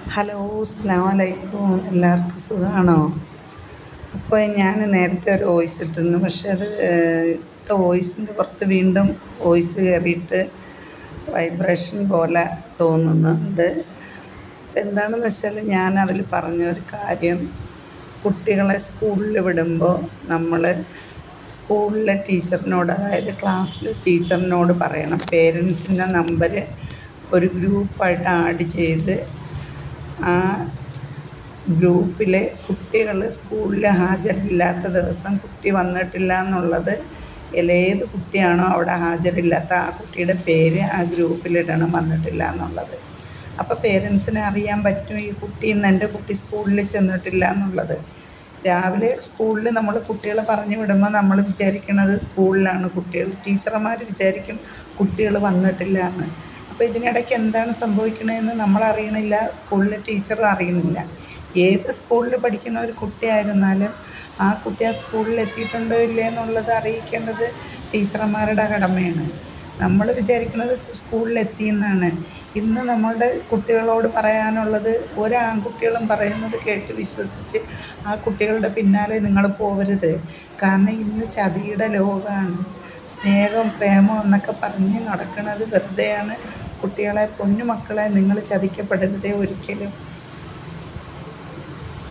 Hello, അസ്സലാമു അലൈക്കും. എല്ലാവർക്കും സുഖമാണോ? അപ്പോൾ ഞാൻ നേരത്തെ ഒരു വോയിസ് ഇട്ടിരുന്നു, പക്ഷെ അത് ഇട്ട വോയിസിൻ്റെ പുറത്ത് വീണ്ടും വോയിസ് കയറിയിട്ട് വൈബ്രേഷൻ പോലെ തോന്നുന്നുണ്ട്. എന്താണെന്ന് വെച്ചാൽ ഞാൻ അതിൽ പറഞ്ഞൊരു കാര്യം, കുട്ടികളെ സ്കൂളിൽ വിടുമ്പോൾ നമ്മൾ സ്കൂളിലെ ടീച്ചറിനോട്, അതായത് ക്ലാസ്സിലെ ടീച്ചറിനോട് പറയണം, പേരൻസിൻ്റെ നമ്പർ ഒരു ഗ്രൂപ്പായിട്ട് ആഡ് ചെയ്ത് ആ ഗ്രൂപ്പിൽ കുട്ടികൾ സ്കൂളിൽ ഹാജരില്ലാത്ത ദിവസം കുട്ടി വന്നിട്ടില്ല എന്നുള്ളത്, ഏത് കുട്ടിയാണോ അവിടെ ഹാജരില്ലാത്ത ആ കുട്ടിയുടെ പേര് ആ ഗ്രൂപ്പിലിടണം, വന്നിട്ടില്ല എന്നുള്ളത്. അപ്പോൾ പേരൻസിനെ അറിയാൻ പറ്റും ഈ കുട്ടി ഇന്ന് എൻ്റെ കുട്ടി സ്കൂളിൽ ചെന്നിട്ടില്ല എന്നുള്ളത്. രാവിലെ സ്കൂളിൽ നമ്മൾ കുട്ടികളെ പറഞ്ഞു വിടുമ്പോൾ നമ്മൾ വിചാരിക്കുന്നത് സ്കൂളിലാണ് കുട്ടികൾ, ടീച്ചർമാർ വിചാരിക്കും കുട്ടികൾ വന്നിട്ടില്ല എന്ന്. അപ്പോൾ ഇതിനിടയ്ക്ക് എന്താണ് സംഭവിക്കണതെന്ന് നമ്മൾ അറിയണില്ല, സ്കൂളിലെ ടീച്ചറും അറിയണില്ല. ഏത് സ്കൂളിൽ പഠിക്കുന്ന ഒരു കുട്ടിയായിരുന്നാലും ആ കുട്ടി ആ സ്കൂളിൽ എത്തിയിട്ടുണ്ടോ ഇല്ലേ എന്നുള്ളത് അറിയിക്കേണ്ടത് ടീച്ചർമാരുടെ കടമയാണ്. നമ്മൾ വിചാരിക്കുന്നത് സ്കൂളിലെത്തി എന്നാണ്. ഇന്ന് നമ്മളുടെ കുട്ടികളോട് പറയാനുള്ളത്, ഒരാൺകുട്ടികളും പറയുന്നത് കേട്ട് വിശ്വസിച്ച് ആ കുട്ടികളുടെ പിന്നാലെ നിങ്ങൾ പോകരുത്. കാരണം ഇന്ന് ചതിയുടെ ലോകമാണ്. സ്നേഹം, പ്രേമം എന്നൊക്കെ പറഞ്ഞ് നടക്കുന്നത് വെറുതെയാണ്. കുട്ടികളെ, പൊന്നുമക്കളെ, നിങ്ങൾ ചതിക്കപ്പെടരുതേ ഒരിക്കലും.